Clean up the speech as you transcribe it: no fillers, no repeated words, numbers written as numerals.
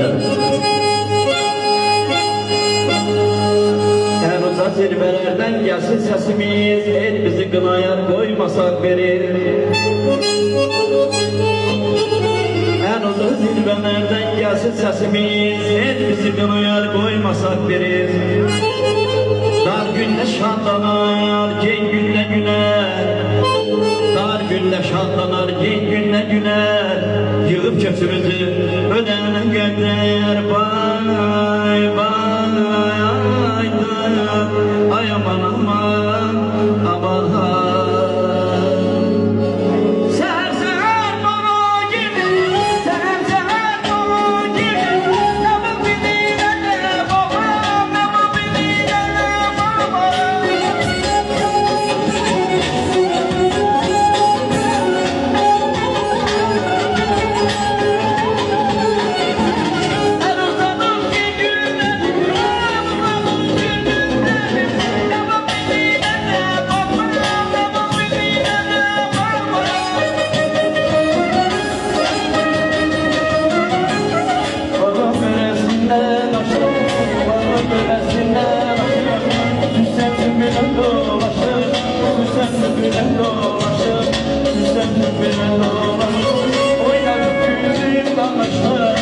En uzak zirvelerden gelsin sesimiz, el bizi kınayar koymasak verir. En uzak zirvelerden gelsin sesimiz, el bizi kınayar koymasak verir. Dar günde şadlanar, gen günde güler. Dar günde şadlanar, gen günde güler. Yığıp kötümüzü ödene gönder. Bay bay ay aman aman aman seher seher bana gibi, seher seher bana gibi. Namı bilirene baba, namı bilirene baba. Oynadık yüzüm dalaşlar.